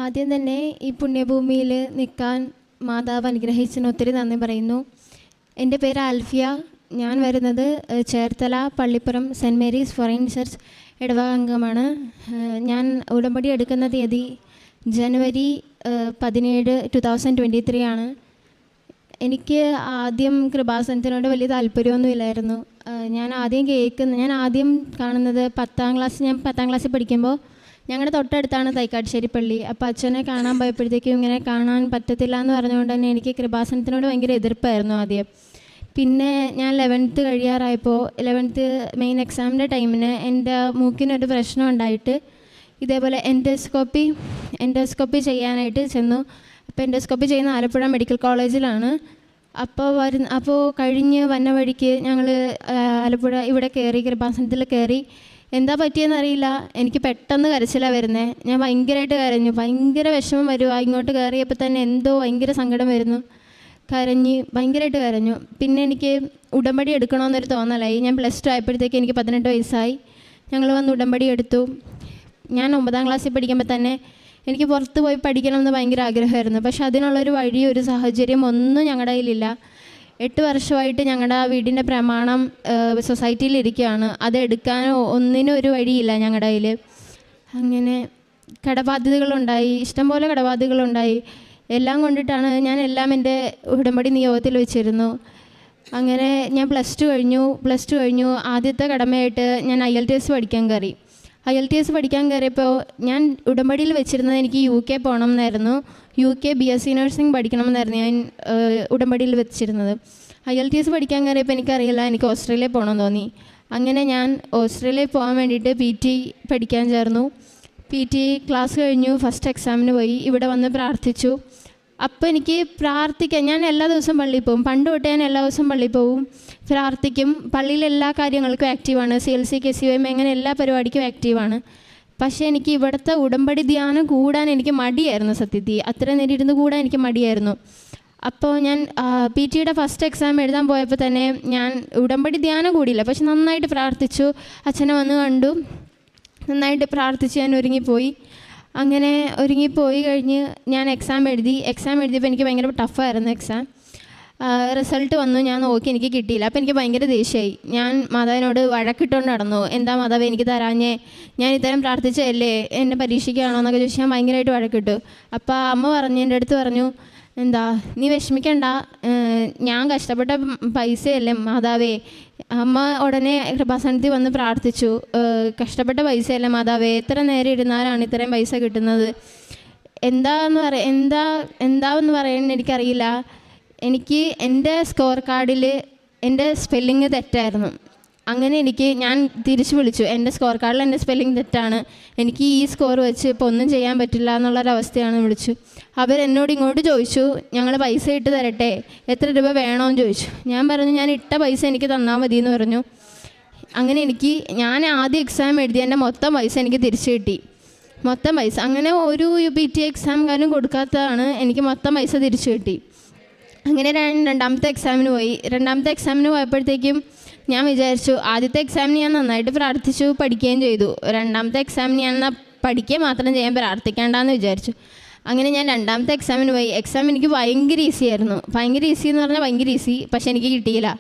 ആദ്യം തന്നെ ഈ പുണ്യഭൂമിയിൽ നിൽക്കാൻ മാതാവ് അനുഗ്രഹിച്ചതിന് ഒത്തിരി നന്ദി പറയുന്നു. എൻ്റെ പേര് ആൽഫിയ. ഞാൻ വരുന്നത് Cherthala Pallippuram saint Mary's forane church ഇടവക അംഗമാണ്. ഞാൻ ഉടമ്പടി എടുക്കുന്ന തീയതി ജനുവരി 17, 2023 ആണ്. എനിക്ക് ആദ്യം കൃപാസനത്തിനോട് വലിയ താല്പര്യമൊന്നുമില്ലായിരുന്നു. ഞാൻ ആദ്യം കാണുന്നത് ഞാൻ 10ാം ക്ലാസ്സിൽ പഠിക്കുമ്പോൾ ഞങ്ങളുടെ തൊട്ടടുത്താണ് തൈക്കാട്ടുശ്ശേരി പള്ളി. അപ്പോൾ അച്ഛനെ കാണാൻ പോയപ്പോഴത്തേക്കും ഇങ്ങനെ കാണാൻ പറ്റത്തില്ല എന്ന് പറഞ്ഞുകൊണ്ട് തന്നെ എനിക്ക് കൃപാസനത്തിനോട് ഭയങ്കര എതിർപ്പായിരുന്നു ആദ്യം. പിന്നെ ഞാൻ 11th കഴിയാറായപ്പോൾ 11th മെയിൻ എക്സാമിൻ്റെ ടൈമിന് എൻ്റെ മൂക്കിനൊരു പ്രശ്നം ഉണ്ടായിട്ട് ഇതേപോലെ എൻഡോസ്കോപ്പി ചെയ്യാനായിട്ട് ചെന്നു. അപ്പോൾ എൻഡോസ്കോപ്പി ചെയ്യുന്ന ആലപ്പുഴ മെഡിക്കൽ കോളേജിലാണ്. അപ്പോൾ കഴിഞ്ഞ് വന്ന വഴിക്ക് ഞങ്ങൾ ആലപ്പുഴ ഇവിടെ കയറി, കൃപാസനത്തിൽ കയറി. എന്താ പറ്റിയെന്നറിയില്ല, എനിക്ക് പെട്ടെന്ന് കരച്ചിലാണ് വരുന്നത്. ഞാൻ ഭയങ്കരമായിട്ട് കരഞ്ഞു, ഭയങ്കര വിഷമം വരുക. ഇങ്ങോട്ട് കയറിയപ്പോൾ തന്നെ എന്തോ ഭയങ്കര സങ്കടം വരുന്നു, ഭയങ്കരമായിട്ട് കരഞ്ഞു. പിന്നെ എനിക്ക് ഉടമ്പടി എടുക്കണമെന്നൊരു തോന്നലായി. ഞാൻ +2 ആയപ്പോഴത്തേക്ക് എനിക്ക് 18 വയസ്സായി. ഞങ്ങൾ വന്ന് ഉടമ്പടി എടുത്തു. ഞാൻ 9ാം ക്ലാസ്സിൽ പഠിക്കുമ്പോൾ തന്നെ എനിക്ക് പുറത്ത് പോയി പഠിക്കണമെന്ന് ഭയങ്കര ആഗ്രഹമായിരുന്നു. പക്ഷെ അതിനുള്ളൊരു വഴി, ഒരു സാഹചര്യം ഒന്നും ഞങ്ങളുടെ കയ്യിലില്ല. 8 വർഷമായിട്ട് ഞങ്ങളുടെ വീടിൻ്റെ പ്രമാണം സൊസൈറ്റിയിലിരിക്കുകയാണ്. അതെടുക്കാനോ ഒന്നിനും ഒരു വഴിയില്ല ഞങ്ങളുടെ കയ്യിൽ. അങ്ങനെ കടബാധ്യതകളുണ്ടായി, ഇഷ്ടംപോലെ കടബാധ്യതകളുണ്ടായി. എല്ലാം കൊണ്ടിട്ടാണ് ഞാൻ എൻ്റെ ഉടമ്പടി നിയോഗത്തിൽ വെച്ചിരുന്നു. അങ്ങനെ ഞാൻ +2 കഴിഞ്ഞു. ആദ്യത്തെ കടമയായിട്ട് ഞാൻ IELTS പഠിക്കാൻ കയറി. IELTS പഠിക്കാൻ കയറിയപ്പോൾ ഞാൻ ഉടമ്പടിയിൽ വെച്ചിരുന്നത് എനിക്ക് UK പോകണം എന്നായിരുന്നു. UK BSc നഴ്സിംഗ് പഠിക്കണമെന്നായിരുന്നു ഞാൻ ഉടമ്പടിയിൽ വെച്ചിരുന്നത്. IELTS പഠിക്കാൻ കയറിയപ്പോൾ എനിക്കറിയില്ല, എനിക്ക് ഓസ്ട്രേലിയയിൽ പോകണമെന്ന് തോന്നി. അങ്ങനെ ഞാൻ ഓസ്ട്രേലിയയിൽ പോകാൻ വേണ്ടിയിട്ട് PT പഠിക്കാൻ ചേർന്നു. PT ക്ലാസ് കഴിഞ്ഞു, ഫസ്റ്റ് എക്സാമിന് പോയി. ഇവിടെ വന്ന് പ്രാർത്ഥിച്ചു. അപ്പോൾ എനിക്ക് പ്രാർത്ഥിക്കാൻ, ഞാൻ എല്ലാ ദിവസവും പള്ളിയിൽ പോകും. പണ്ട് തൊട്ട് ഞാൻ എല്ലാ ദിവസവും പള്ളിയിൽ പോകും, പ്രാർത്ഥിക്കും. പള്ളിയിൽ എല്ലാ കാര്യങ്ങൾക്കും ആക്റ്റീവാണ്. CLC KCYM അങ്ങനെ എല്ലാ പരിപാടിക്കും ആക്റ്റീവാണ്. പക്ഷേ എനിക്ക് ഇവിടുത്തെ ഉടമ്പടി ധ്യാനം കൂടാൻ എനിക്ക് മടിയായിരുന്നു. സത്യത്തിൽ അത്ര നേരം ഇരുന്ന് കൂടാൻ എനിക്ക് മടിയായിരുന്നു. അപ്പോൾ ഞാൻ PT ഫസ്റ്റ് എക്സാം എഴുതാൻ പോയപ്പോൾ തന്നെ ഞാൻ ഉടമ്പടി ധ്യാനം കൂടിയില്ല, പക്ഷെ നന്നായിട്ട് പ്രാർത്ഥിച്ചു. അച്ഛനെ വന്ന് കണ്ടു, നന്നായിട്ട് പ്രാർത്ഥിച്ച് ഞാൻ ഒരുങ്ങിപ്പോയി. അങ്ങനെ ഒരുങ്ങിപ്പോയി കഴിഞ്ഞ് ഞാൻ എക്സാം എഴുതിയപ്പോൾ എനിക്ക് ഭയങ്കര ടഫായിരുന്നു എക്സാം. റിസൾട്ട് വന്നു, ഞാൻ നോക്കി, എനിക്ക് കിട്ടിയില്ല. അപ്പോൾ എനിക്ക് ഭയങ്കര ദേഷ്യമായി. ഞാൻ മാതാവിനോട് വഴക്കിട്ടുകൊണ്ട് നടന്നു. എന്താ മാതാവ് എനിക്ക് തരാഞ്ഞേ, ഞാൻ ഇത്തരം പ്രാർത്ഥിച്ചതല്ലേ, എന്നെ പരീക്ഷിക്കുകയാണോ എന്നൊക്കെ ചോദിച്ചാൽ ഞാൻ ഭയങ്കരമായിട്ട് വഴക്കിട്ടു. അപ്പോൾ അമ്മ എൻ്റെ അടുത്ത് പറഞ്ഞു, എന്താ നീ വിഷമിക്കണ്ട, ഞാൻ കഷ്ടപ്പെട്ട പൈസയല്ലേ മാതാവേ. അമ്മ ഉടനെ കൃപാസനത്തിൽ വന്ന് പ്രാർത്ഥിച്ചു. കഷ്ടപ്പെട്ട പൈസയല്ലേ മാതാവേ, എത്ര നേരം ഇരുന്നാലാണ് ഇത്രയും പൈസ കിട്ടുന്നത്, എന്താന്ന് പറയാൻ എനിക്കറിയില്ല. എനിക്ക് എൻ്റെ സ്കോർ കാർഡിൽ എൻ്റെ സ്പെല്ലിങ് തെറ്റായിരുന്നു. അങ്ങനെ ഞാൻ തിരിച്ചു വിളിച്ചു, എൻ്റെ സ്കോർ കാർഡിൽ എൻ്റെ സ്പെല്ലിങ് തെറ്റാണ്, എനിക്ക് ഈ സ്കോർ വെച്ച് ഇപ്പോൾ ഒന്നും ചെയ്യാൻ പറ്റില്ല എന്നുള്ളൊരവസ്ഥയാണ് വിളിച്ചു. അവരെന്നോട് ഇങ്ങോട്ട് ചോദിച്ചു, ഞങ്ങൾ പൈസ ഇട്ട് തരട്ടെ, എത്ര രൂപ വേണമെന്ന് ചോദിച്ചു. ഞാൻ പറഞ്ഞു, ഞാൻ ഇട്ട പൈസ എനിക്ക് തന്നാൽ മതി എന്ന് പറഞ്ഞു. അങ്ങനെ ഞാൻ ആദ്യം എക്സാം എഴുതി എൻ്റെ മൊത്തം പൈസ എനിക്ക് തിരിച്ചു കിട്ടി, മൊത്തം പൈസ. അങ്ങനെ ഒരു PT എക്സാംകാരും കൊടുക്കാത്തതാണ്, എനിക്ക് മൊത്തം പൈസ തിരിച്ചു കിട്ടി. അങ്ങനെ രണ്ടാമത്തെ എക്സാമിന് പോയപ്പോഴത്തേക്കും ഞാൻ വിചാരിച്ചു, ആദ്യത്തെ എക്സാമിന് ഞാൻ നന്നായിട്ട് പ്രാർത്ഥിച്ചു, പഠിക്കുകയും ചെയ്തു. രണ്ടാമത്തെ എക്സാമിന് ഞാൻ പഠിക്കുക മാത്രം ചെയ്യാൻ പ്രാർത്ഥിക്കേണ്ടെന്ന് വിചാരിച്ചു. അങ്ങനെ ഞാൻ രണ്ടാമത്തെ എക്സാമിന് പോയി. എക്സാം എനിക്ക് ഭയങ്കര ഈസി ആയിരുന്നു. ഭയങ്കര ഈസി എന്ന് പറഞ്ഞാൽ ഭയങ്കര ഈസി, പക്ഷെ എനിക്ക് കിട്ടിയില്ല.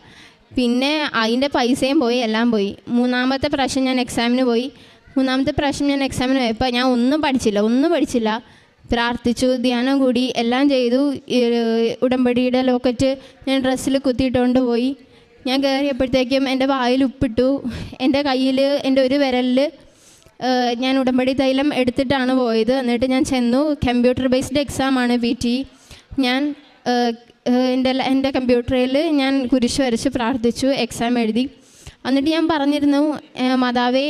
പിന്നെ അതിൻ്റെ പൈസയും പോയി, എല്ലാം പോയി. മൂന്നാമത്തെ പ്രാവശ്യം ഞാൻ എക്സാമിന് പോയപ്പോൾ ഞാൻ ഒന്നും പഠിച്ചില്ല. പ്രാർത്ഥിച്ചു, ധ്യാനം കൂടി, എല്ലാം ചെയ്തു. ഉടമ്പടിയുടെ ലോക്കറ്റ് ഞാൻ ഡ്രസ്സിൽ കുത്തിയിട്ടുകൊണ്ട് പോയി. ഞാൻ കയറിയപ്പോഴത്തേക്കും എൻ്റെ വായിൽ ഉപ്പിട്ടു. എൻ്റെ കയ്യിൽ, എൻ്റെ ഒരു വിരലിൽ ഞാൻ ഉടമ്പടി തൈലം എടുത്തിട്ടാണ് പോയത്. എന്നിട്ട് ഞാൻ ചെന്നു. കമ്പ്യൂട്ടർ ബേസ്ഡ് എക്സാമാണ് PT. ഞാൻ എൻ്റെ കമ്പ്യൂട്ടറിൽ ഞാൻ കുരിശ് വരച്ച് പ്രാർത്ഥിച്ചു, എക്സാം എഴുതി. എന്നിട്ട് ഞാൻ പറഞ്ഞിരുന്നു, മാതാവേ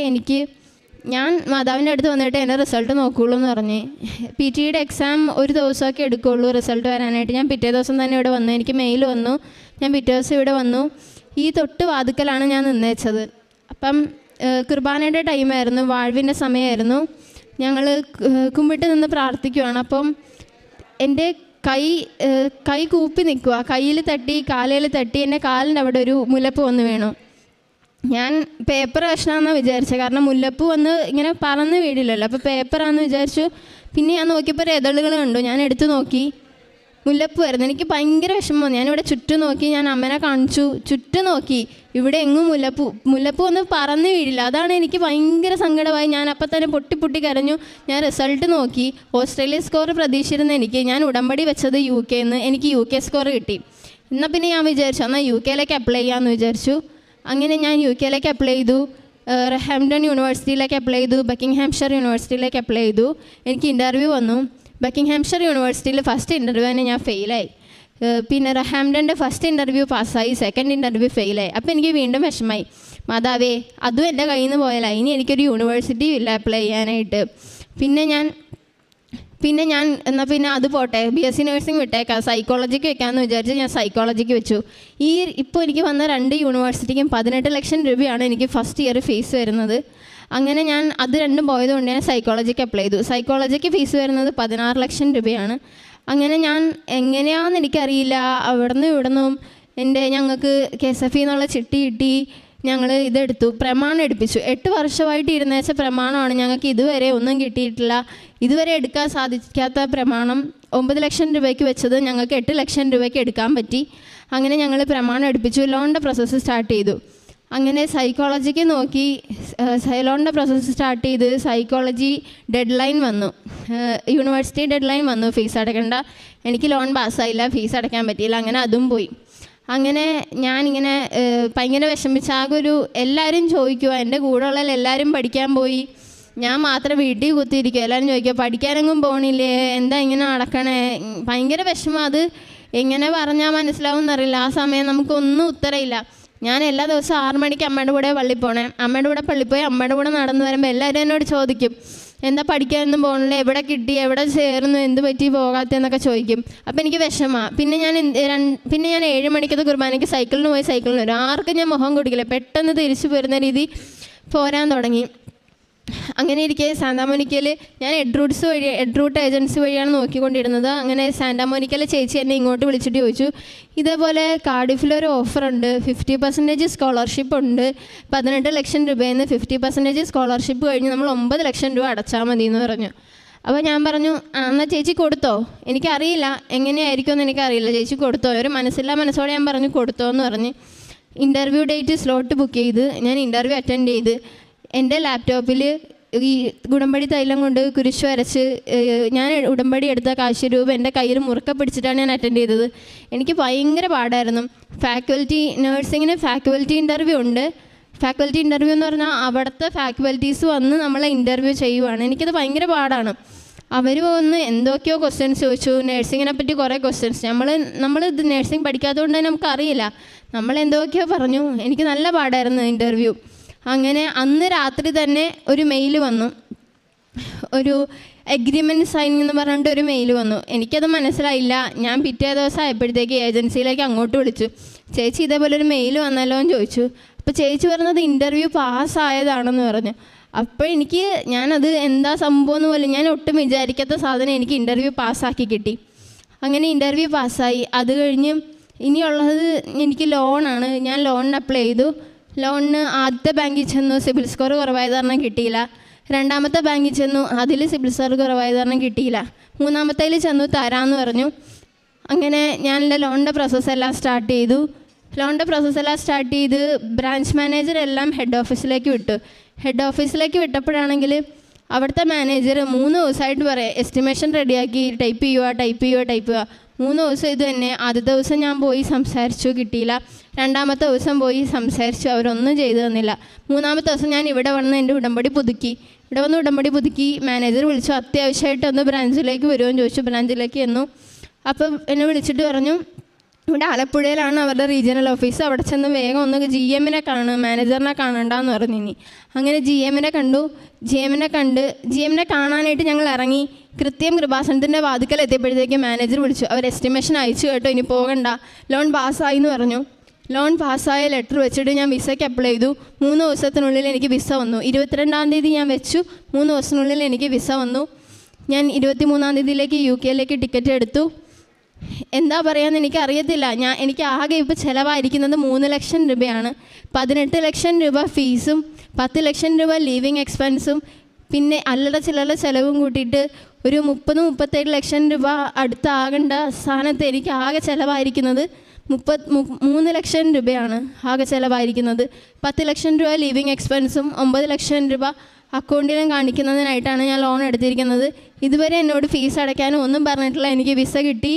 ഞാൻ മാതാവിൻ്റെ അടുത്ത് വന്നിട്ട് എൻ്റെ റിസൾട്ട് നോക്കുകയുള്ളൂ എന്ന് പറഞ്ഞ്. PT എക്സാം ഒരു ദിവസമൊക്കെ എടുക്കുകയുള്ളൂ റിസൾട്ട് വരാനായിട്ട്. ഞാൻ പിറ്റേ ദിവസം തന്നെ ഇവിടെ വന്നു. എനിക്ക് മെയിൽ വന്നു, ഞാൻ പിറ്റേ ദിവസം ഇവിടെ വന്നു. ഈ തൊട്ട് വാതുക്കലാണ് ഞാൻ നിന്നേച്ചത്. അപ്പം കുർബാനയുടെ ടൈമായിരുന്നു, വാഴ്വിൻ്റെ സമയമായിരുന്നു. ഞങ്ങൾ കുമ്പിട്ട് നിന്ന് പ്രാർത്ഥിക്കുകയാണ്. അപ്പം എൻ്റെ കൈ കൂപ്പി നിൽക്കുക, കയ്യിൽ തട്ടി, കാലയിൽ തട്ടി, എൻ്റെ കാലിൻ്റെ അവിടെ ഒരു മുലപ്പ് വന്ന് വീണു. ഞാൻ പേപ്പർ കഷ്ണമെന്നാണ് വിചാരിച്ചത്, കാരണം മുല്ലപ്പൂ വന്ന് ഇങ്ങനെ പറന്ന് വീടില്ലല്ലോ. അപ്പോൾ പേപ്പറാണെന്ന് വിചാരിച്ചു പിന്നെ ഞാൻ നോക്കിയപ്പോൾ ഇതളുകൾ കണ്ടു. ഞാൻ എടുത്തു നോക്കി, മുല്ലപ്പൂ ആയിരുന്നു. എനിക്ക് ഭയങ്കര വിഷമം. ഞാനിവിടെ ചുറ്റും നോക്കി, ഞാൻ അമ്മനെ കാണിച്ചു, ചുറ്റും നോക്കി, ഇവിടെ എങ്ങും മുല്ലപ്പൂ ഒന്നും പറന്ന് വീഴില്ല. അതാണ് എനിക്ക് ഭയങ്കര സങ്കടമായി. ഞാൻ അപ്പം തന്നെ പൊട്ടി കരഞ്ഞു. ഞാൻ റിസൾട്ട് നോക്കി, ഓസ്ട്രേലിയ സ്കോർ പ്രതീക്ഷിച്ചിരുന്ന ഞാൻ ഉടമ്പടി വെച്ചത് UK നിന്ന്, എനിക്ക് UK സ്കോർ കിട്ടി. എന്നാൽ പിന്നെ ഞാൻ വിചാരിച്ചു എന്നാൽ UK അപ്ലൈ ചെയ്യാമെന്ന് വിചാരിച്ചു. അങ്ങനെ ഞാൻ UK അപ്ലൈ ചെയ്തു, ഹാംപ്ടൺ യൂണിവേഴ്സിറ്റിയിലേക്ക് അപ്ലൈ ചെയ്തു, ബക്കിംഗ്ഹാംഷയർ യൂണിവേഴ്സിറ്റിയിലേക്ക് അപ്ലൈ ചെയ്തു. എനിക്ക് ഇൻ്റർവ്യൂ വന്നു. ബക്കിംഗ്ഹാംഷയർ യൂണിവേഴ്സിറ്റിയിൽ ഫസ്റ്റ് ഇൻ്റർവ്യൂ തന്നെ ഞാൻ ഫെയിലായി. പിന്നെ ഹാംപ്ടൻ്റെ ഫസ്റ്റ് ഇൻ്റർവ്യൂ പാസ്സായി, സെക്കൻഡ് ഇൻ്റർവ്യൂ ഫെയിലായി. അപ്പോൾ എനിക്ക് വീണ്ടും വിഷമമായി. മാതാവേ, അതും എൻ്റെ കയ്യിൽ നിന്ന് പോയാല, ഇനി എനിക്കൊരു യൂണിവേഴ്സിറ്റിയും ഇല്ല അപ്ലൈ ചെയ്യാനായിട്ട്. പിന്നെ ഞാൻ എന്നാൽ പിന്നെ അത് പോട്ടെ, BSc നഴ്സിംഗ് വിട്ടേക്കാം, സൈക്കോളജിക്ക് വെക്കാമെന്ന് വിചാരിച്ച് ഞാൻ സൈക്കോളജിക്ക് വെച്ചു. ഇപ്പോൾ എനിക്ക് വന്ന 2 യൂണിവേഴ്സിറ്റിക്കും 18 ലക്ഷം രൂപയാണ് എനിക്ക് ഫസ്റ്റ് ഇയർ ഫീസ് വരുന്നത്. അങ്ങനെ ഞാൻ അത് രണ്ടും പോയതുകൊണ്ട് ഞാൻ സൈക്കോളജിക്ക് അപ്ലൈ ചെയ്തു. സൈക്കോളജിക്ക് ഫീസ് വരുന്നത് 16 ലക്ഷം രൂപയാണ്. അങ്ങനെ ഞാൻ എങ്ങനെയാണെന്ന് എനിക്കറിയില്ല, അവിടുന്ന് ഇവിടുന്നും ഞങ്ങൾക്ക് KSF എന്നുള്ള ചിട്ടി കിട്ടി. ഞങ്ങൾ ഇതെടുത്തു, പ്രമാണം എടുപ്പിച്ചു. 8 വർഷമായിട്ട് ഇരുന്നേച്ച പ്രമാണമാണ്, ഞങ്ങൾക്ക് ഇതുവരെ ഒന്നും കിട്ടിയിട്ടില്ല. ഇതുവരെ എടുക്കാൻ സാധിക്കാത്ത പ്രമാണം 9 ലക്ഷം രൂപയ്ക്ക് വെച്ചത് ഞങ്ങൾക്ക് 8 ലക്ഷം രൂപയ്ക്ക് എടുക്കാൻ പറ്റി. അങ്ങനെ ഞങ്ങൾ പ്രമാണം എടുപ്പിച്ചു, ലോണിൻ്റെ പ്രോസസ്സ് സ്റ്റാർട്ട് ചെയ്തു. അങ്ങനെ സൈക്കോളജിക്ക് നോക്കി, ലോണിൻ്റെ പ്രോസസ്സ് സ്റ്റാർട്ട് ചെയ്ത് സൈക്കോളജി ഡെഡ് ലൈൻ വന്നു, യൂണിവേഴ്സിറ്റി ഡെഡ് ലൈൻ വന്നു, ഫീസ് അടയ്ക്കേണ്ട. എനിക്ക് ലോൺ പാസ്സായില്ല, ഫീസ് അടയ്ക്കാൻ പറ്റിയില്ല. അങ്ങനെ അതും പോയി. അങ്ങനെ ഞാനിങ്ങനെ ഭയങ്കര വിഷമിച്ച എല്ലാവരും ചോദിക്കുക, എൻ്റെ കൂടെയുള്ള എല്ലാവരും പഠിക്കാൻ പോയി, ഞാൻ മാത്രം വീട്ടിൽ കുത്തിയിരിക്കുക. എല്ലാവരും ചോദിക്കുക, പഠിക്കാനെങ്ങും പോകണില്ലേ, എന്താ ഇങ്ങനെ നടക്കണേ? ഭയങ്കര വിഷമം. അത് എങ്ങനെ പറഞ്ഞാൽ മനസ്സിലാവും എന്നറിയില്ല. ആ സമയം നമുക്കൊന്നും ഉത്തരമില്ല. ഞാൻ എല്ലാ ദിവസവും 6 മണിക്ക് അമ്മയുടെ കൂടെ പള്ളിയിൽ പോകണേ. അമ്മയുടെ കൂടെ പള്ളിയിൽ പോയി അമ്മയുടെ കൂടെ നടന്നു വരുമ്പോൾ എല്ലാവരും എന്നോട് ചോദിക്കും, എന്താ പഠിക്കാനൊന്നും പോകണില്ല, എവിടെ കിട്ടി, എവിടെ ചേർന്നു, എന്ത് പറ്റി പോകാത്തതെന്നൊക്കെ ചോദിക്കും. അപ്പോൾ എനിക്ക് വിഷമമാണ്. പിന്നെ ഞാൻ 7 മണിക്കത്തെ കുർബാനയ്ക്ക് സൈക്കിളിന് പോയി സൈക്കിളിന് വരും. ആർക്കും ഞാൻ മുഖം കൊടുക്കില്ല. പെട്ടെന്ന് തിരിച്ചു പോരുന്ന രീതി പോരാൻ തുടങ്ങി. അങ്ങനെ ഇരിക്കെ സാന്താമോനിക്കയിൽ ഞാൻ എഡ്രൂട്ട് ഏജൻസി വഴിയാണ് നോക്കിക്കൊണ്ടിരുന്നത്. അങ്ങനെ സാന്താമോനിക്കയിലെ ചേച്ചി എന്നെ ഇങ്ങോട്ട് വിളിച്ചിട്ട് ചോദിച്ചു, ഇതേപോലെ കാർഡിഫിലൊരു ഓഫറുണ്ട്, 50% സ്കോളർഷിപ്പ് ഉണ്ട്, 18 ലക്ഷം രൂപയിൽ നിന്ന് 50% സ്കോളർഷിപ്പ് കഴിഞ്ഞ് നമ്മൾ 9 ലക്ഷം രൂപ അടച്ചാൽ മതി എന്ന് പറഞ്ഞു. അപ്പോൾ ഞാൻ പറഞ്ഞു, എന്നാൽ ചേച്ചി കൊടുത്തോ, എനിക്കറിയില്ല എങ്ങനെയായിരിക്കുമെന്ന് എനിക്കറിയില്ല, ചേച്ചി കൊടുത്തോ. ഒരു മനസ്സോടെ ഞാൻ പറഞ്ഞു കൊടുത്തോ എന്ന് പറഞ്ഞ് ഇൻ്റർവ്യൂ ഡേറ്റ് സ്ലോട്ട് ബുക്ക് ചെയ്ത് ഞാൻ ഇൻ്റർവ്യൂ അറ്റൻഡ് ചെയ്ത് എൻ്റെ ലാപ്ടോപ്പിൽ ഈ ഉടമ്പടി തൈലം കൊണ്ട് കുരിശ് വരച്ച് ഞാൻ ഉടമ്പടി എടുത്ത കാശ് രൂപ എൻ്റെ കയ്യിൽ മുറുക്കെ പിടിച്ചിട്ടാണ് ഞാൻ അറ്റൻഡ് ചെയ്തത്. എനിക്ക് ഭയങ്കര പാടായിരുന്നു. നഴ്സിങ്ങിന് ഫാക്കൽറ്റി ഇൻ്റർവ്യൂ ഉണ്ട്. ഫാക്കൽറ്റി ഇൻ്റർവ്യൂ എന്ന് പറഞ്ഞാൽ അവിടുത്തെ ഫാക്കൽറ്റീസ് വന്ന് നമ്മളെ ഇൻ്റർവ്യൂ ചെയ്യുവാണ്. എനിക്കത് ഭയങ്കര പാടാണ്. അവർ വന്ന് എന്തൊക്കെയോ ക്വസ്റ്റ്യൻസ് ചോദിച്ചു, നഴ്സിങ്ങിനെ പറ്റി കുറേ ക്വസ്റ്റ്യൻസ്. നമ്മൾ ഇത് നഴ്സിംഗ് പഠിക്കാത്തതുകൊണ്ട് തന്നെ നമുക്കറിയില്ല. നമ്മൾ എന്തൊക്കെയോ പറഞ്ഞു. എനിക്ക് നല്ല പാടായിരുന്നു ഇൻ്റർവ്യൂ. അങ്ങനെ അന്ന് രാത്രി തന്നെ ഒരു മെയിൽ വന്നു, ഒരു എഗ്രിമെൻറ്റ് സൈനിങ് എന്ന് പറഞ്ഞിട്ട് ഒരു മെയിൽ വന്നു. എനിക്കത് മനസ്സിലായില്ല. ഞാൻ പിറ്റേ ദിവസം ആയപ്പോഴത്തേക്ക് ഏജൻസിയിലേക്ക് അങ്ങോട്ട് വിളിച്ചു, ചേച്ചി ഇതേപോലെ ഒരു മെയിൽ വന്നല്ലോ എന്ന് ചോദിച്ചു. അപ്പോൾ ചേച്ചി പറഞ്ഞത് ഇൻ്റർവ്യൂ പാസ്സായതാണെന്ന് പറഞ്ഞു. അപ്പോൾ ഞാനത് എന്താ സംഭവം എന്ന് പോലും ഞാൻ ഒട്ടും വിചാരിക്കാത്ത സാധനം എനിക്ക് ഇൻ്റർവ്യൂ പാസ്സാക്കി കിട്ടി. അങ്ങനെ ഇൻ്റർവ്യൂ പാസ്സായി. അത് കഴിഞ്ഞ് ഇനിയുള്ളത് എനിക്ക് ലോണാണ്. ഞാൻ ലോണിന് അപ്ലൈ ചെയ്തു. ലോണിന് ആദ്യത്തെ ബാങ്കിൽ ചെന്നു, സിബിൽ സ്കോർ കുറവായത് കാരണം കിട്ടിയില്ല. രണ്ടാമത്തെ ബാങ്കിൽ ചെന്നു, അതിൽ സിബിൽ സ്കോർ കുറവായത് കാരണം കിട്ടിയില്ല. മൂന്നാമത്തേൽ ചെന്നു, തരാമെന്ന് പറഞ്ഞു. അങ്ങനെ ഞാൻ എൻ്റെ ലോണിൻ്റെ പ്രോസസ്സെല്ലാം സ്റ്റാർട്ട് ചെയ്ത് ബ്രാഞ്ച് മാനേജർ എല്ലാം ഹെഡ് ഓഫീസിലേക്ക് വിട്ടു. ഹെഡ് ഓഫീസിലേക്ക് വിട്ടപ്പോഴാണെങ്കിൽ അവിടുത്തെ മാനേജർ 3 ദിവസമായിട്ട് പറയാം, എസ്റ്റിമേഷൻ റെഡിയാക്കി, ടൈപ്പ് ചെയ്യുക. 3 ദിവസം ഇത് തന്നെ. ആദ്യത്തെ ദിവസം ഞാൻ പോയി സംസാരിച്ചു, കിട്ടിയില്ല. രണ്ടാമത്തെ ദിവസം പോയി സംസാരിച്ചു, അവരൊന്നും ചെയ്തു തന്നില്ല. മൂന്നാമത്തെ ദിവസം ഞാൻ ഇവിടെ വന്ന് എൻ്റെ ഉടമ്പടി പുതുക്കി. മാനേജർ വിളിച്ചു, അത്യാവശ്യമായിട്ടൊന്ന് ബ്രാഞ്ചിലേക്ക് വരുമെന്ന് ചോദിച്ചു. ബ്രാഞ്ചിലേക്ക് ചെന്നു. അപ്പം എന്നെ വിളിച്ചിട്ട് പറഞ്ഞു, ഇവിടെ ആലപ്പുഴയിലാണ് അവരുടെ റീജിയണൽ ഓഫീസ്, അവിടെ ചെന്ന് വേഗം ഒന്ന് GMനെ മാനേജറിനെ കാണണ്ടെന്ന് പറഞ്ഞു. ഇനി അങ്ങനെ GMനെ കണ്ടു. GMനെ കാണാനായിട്ട് ഞങ്ങൾ ഇറങ്ങി. കൃത്യം കൃപാസനത്തിൻ്റെ വാതിക്കൽ എത്തിയപ്പോഴത്തേക്ക് മാനേജർ വിളിച്ചു, അവർ എസ്റ്റിമേഷൻ അയച്ചു കേട്ടോ, ഇനി പോകണ്ട, ലോൺ പാസ്സായി എന്ന് പറഞ്ഞു. ലോൺ പാസ്സായ ലെറ്റർ വെച്ചിട്ട് ഞാൻ വിസയ്ക്ക് അപ്ലൈ ചെയ്തു. 3 ദിവസത്തിനുള്ളിൽ എനിക്ക് വിസ വന്നു. 22-ാം തീയതി ഞാൻ വെച്ചു, 3 ദിവസത്തിനുള്ളിൽ എനിക്ക് വിസ വന്നു. ഞാൻ 23-ാം തീയതിയിലേക്ക് UK ടിക്കറ്റ് എടുത്തു. എന്താ പറയുകയെന്ന് എനിക്കറിയത്തില്ല. എനിക്ക് ആകെ ഇപ്പോൾ ചിലവായിരിക്കുന്നത് 3 ലക്ഷം രൂപയാണ്. 18 ലക്ഷം രൂപ ഫീസും 10 ലക്ഷം രൂപ ലീവിങ് എക്സ്പെൻസും പിന്നെ അല്ലറ ചില്ലറ ചിലവും കൂട്ടിയിട്ട് ഒരു 30-37 ലക്ഷം രൂപ അടുത്താകേണ്ട സ്ഥാനത്ത് എനിക്ക് ആകെ ചിലവായിരിക്കുന്നത് 3 ലക്ഷം രൂപയാണ് ആകെ ചിലവായിരിക്കുന്നത്. 10 ലക്ഷം രൂപ ലിവിങ് എക്സ്പെൻസും 9 ലക്ഷം രൂപ അക്കൗണ്ടിലും കാണിക്കുന്നതിനായിട്ടാണ് ഞാൻ ലോൺ എടുത്തിരിക്കുന്നത്. ഇതുവരെ എന്നോട് ഫീസ് അടയ്ക്കാനും ഒന്നും പറഞ്ഞിട്ടില്ല. എനിക്ക് വിസ കിട്ടി.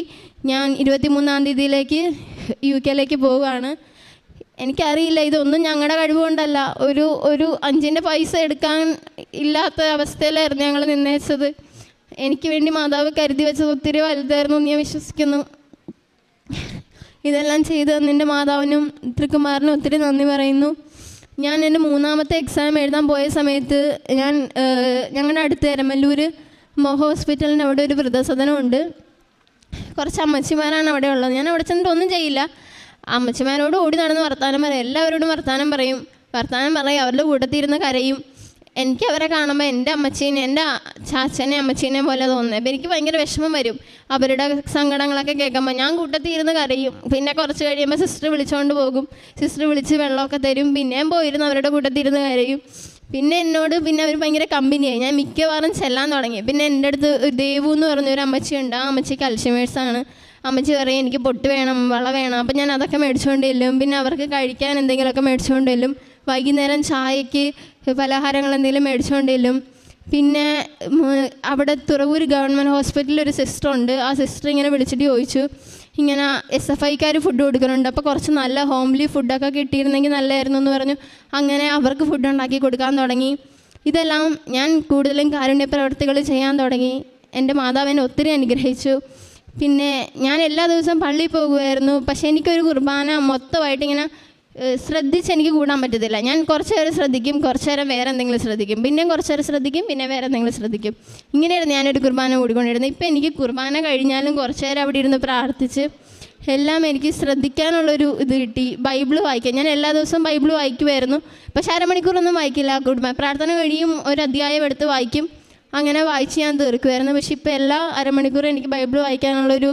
ഞാൻ 23-ാം തീയതിയിലേക്ക് UK പോവുകയാണ്. എനിക്കറിയില്ല, ഇതൊന്നും ഞങ്ങളുടെ കഴിവ് കൊണ്ടല്ല. ഒരു 5-ൻ്റെ പൈസ എടുക്കാൻ ഇല്ലാത്ത അവസ്ഥയിലായിരുന്നു ഞങ്ങൾ നിന്നേച്ചത്. എനിക്ക് വേണ്ടി മാതാവ് കരുതി വെച്ചത് ഒത്തിരി വലുതായിരുന്നു എന്ന് ഞാൻ വിശ്വസിക്കുന്നു. ഇതെല്ലാം ചെയ്ത് തന്നിൻ്റെ മാതാവിനും തിരുക്കുമാരനും ഒത്തിരി നന്ദി പറയുന്നു. ഞാൻ എൻ്റെ 3ാമത്തെ എക്സാം എഴുതാൻ പോയ സമയത്ത് ഞങ്ങളുടെ അടുത്ത് എരമല്ലൂർ ഹോസ്പിറ്റലിൻ്റെ അവിടെ ഒരു വൃദ്ധസദനമുണ്ട്. കുറച്ച് അമ്മച്ചിമാരാണ് അവിടെ ഉള്ളത്. ഞാൻ അവിടെ ചെന്നിട്ട് ഒന്നും ചെയ്യില്ല. അമ്മച്ചിമാരോട് ഓടി നടന്ന് വർത്താനം പറയും. എല്ലാവരോടും വർത്താനം പറയും. അവരുടെ കൂട്ടത്തിരുന്ന് കരയും. എനിക്ക് അവരെ കാണുമ്പോൾ എൻ്റെ അമ്മച്ചീനെ, എൻ്റെ ചാച്ചനെ അമ്മച്ചീനെ പോലെ തോന്നുന്നത്. അപ്പോൾ എനിക്ക് ഭയങ്കര വിഷമം വരും അവരുടെ സങ്കടങ്ങളൊക്കെ കേൾക്കുമ്പോൾ. ഞാൻ കൂട്ടത്തിൽ ഇരുന്ന് കരയും. പിന്നെ കുറച്ച് കഴിയുമ്പോൾ സിസ്റ്റർ വിളിച്ചുകൊണ്ട് പോകും. സിസ്റ്റർ വിളിച്ച് വെള്ളമൊക്കെ തരും. പിന്നെയും പോയിരുന്നു അവരുടെ കൂട്ടത്തിൽ ഇരുന്ന് കരയും. പിന്നെ അവർ ഭയങ്കര കമ്പനിയായി. ഞാൻ മിക്കവാറും ചെല്ലാൻ തുടങ്ങി. പിന്നെ എൻ്റെ അടുത്ത് ദേവു എന്ന് പറഞ്ഞൊരു അമ്മച്ചിയുണ്ട്. ആ അമ്മച്ചിക്ക് അൽഷിമേഴ്സാണ്. അമ്മച്ചി പറയും എനിക്ക് പൊട്ട് വേണം, വള വേണം. അപ്പം ഞാൻ അതൊക്കെ മേടിച്ചുകൊണ്ട് ചെല്ലും. പിന്നെ അവർക്ക് കഴിക്കാൻ എന്തെങ്കിലുമൊക്കെ മേടിച്ചുകൊണ്ട് ചെല്ലും. വൈകുന്നേരം ചായക്ക് പലഹാരങ്ങൾ എന്തെങ്കിലും മേടിച്ചുകൊണ്ട് ചെല്ലും. പിന്നെ അവിടെ തുറവൂർ ഗവൺമെൻറ് ഹോസ്പിറ്റലിൽ ഒരു സിസ്റ്ററുണ്ട്. ആ സിസ്റ്റർ ഇങ്ങനെ വിളിച്ചിട്ട് ചോദിച്ചു, ഇങ്ങനെ SFIക്കാർ ഫുഡ് കൊടുക്കുന്നുണ്ട്, അപ്പോൾ കുറച്ച് നല്ല ഹോംലി ഫുഡൊക്കെ കിട്ടിയിരുന്നെങ്കിൽ നല്ലതായിരുന്നു എന്ന് പറഞ്ഞു. അങ്ങനെ അവർക്ക് ഫുഡ് ഉണ്ടാക്കി കൊടുക്കാൻ തുടങ്ങി. ഇതെല്ലാം ഞാൻ കൂടുതലും കാരുണ്യ പ്രവർത്തികൾ ചെയ്യാൻ തുടങ്ങി. എൻ്റെ മാതാവിനെ ഒത്തിരി അനുഗ്രഹിച്ചു. പിന്നെ ഞാൻ എല്ലാ ദിവസവും പള്ളിയിൽ പോകുമായിരുന്നു. പക്ഷേ എനിക്കൊരു കുർബാന മൊത്തമായിട്ട് ഇങ്ങനെ ശ്രദ്ധിച്ച് എനിക്ക് കൂടാൻ പറ്റത്തില്ല. ഞാൻ കുറച്ച് നേരം ശ്രദ്ധിക്കും, കുറച്ച് നേരം വേറെ എന്തെങ്കിലും ശ്രദ്ധിക്കും, പിന്നെയും കുറച്ച് നേരം ശ്രദ്ധിക്കും, പിന്നെ വേറെ എന്തെങ്കിലും ശ്രദ്ധിക്കും. ഇങ്ങനെയായിരുന്നു ഞാനൊരു കുർബാന കൂടിക്കൊണ്ടിരുന്നത്. ഇപ്പം എനിക്ക് കുർബാന കഴിഞ്ഞാലും കുറച്ച് നേരം അവിടെ ഇരുന്ന് പ്രാർത്ഥിച്ച് എല്ലാം എനിക്ക് ശ്രദ്ധിക്കാനുള്ളൊരു ഇത് കിട്ടി. ബൈബിൾ വായിക്കാൻ ഞാൻ എല്ലാ ദിവസവും ബൈബിൾ വായിക്കുമായിരുന്നു. പക്ഷേ അരമണിക്കൂറൊന്നും വായിക്കില്ല. കുർബാന പ്രാർത്ഥന കഴിയും ഒരു അധ്യായം എടുത്ത് വായിക്കും. അങ്ങനെ വായിച്ച് ഞാൻ തീർക്കുമായിരുന്നു. പക്ഷേ ഇപ്പോൾ എല്ലാ അരമണിക്കൂറും എനിക്ക് ബൈബിൾ വായിക്കാനുള്ളൊരു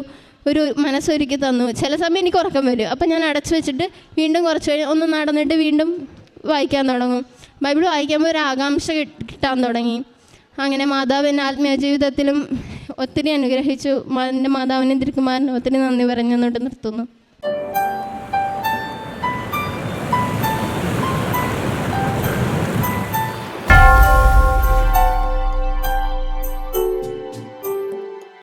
മനസ്സൊരുക്കി തന്നു. ചില സമയം എനിക്ക് ഉറക്കം വരും. അപ്പം ഞാൻ അടച്ചു വെച്ചിട്ട് വീണ്ടും കുറച്ച് കഴിഞ്ഞ് ഒന്ന് നടന്നിട്ട് വീണ്ടും വായിക്കാൻ തുടങ്ങും. ബൈബിൾ വായിക്കുമ്പോൾ ഒരു ആകാംക്ഷ കിട്ടാൻ തുടങ്ങി. അങ്ങനെ മാതാവ് എൻ്റെ ആത്മീയ ജീവിതത്തിലും ഒത്തിരി അനുഗ്രഹിച്ചു. എൻ്റെ മാതാവിനും തിരുക്കുമാരനും ഒത്തിരി നന്ദി പറഞ്ഞുകൊണ്ട് നിർത്തുന്നു.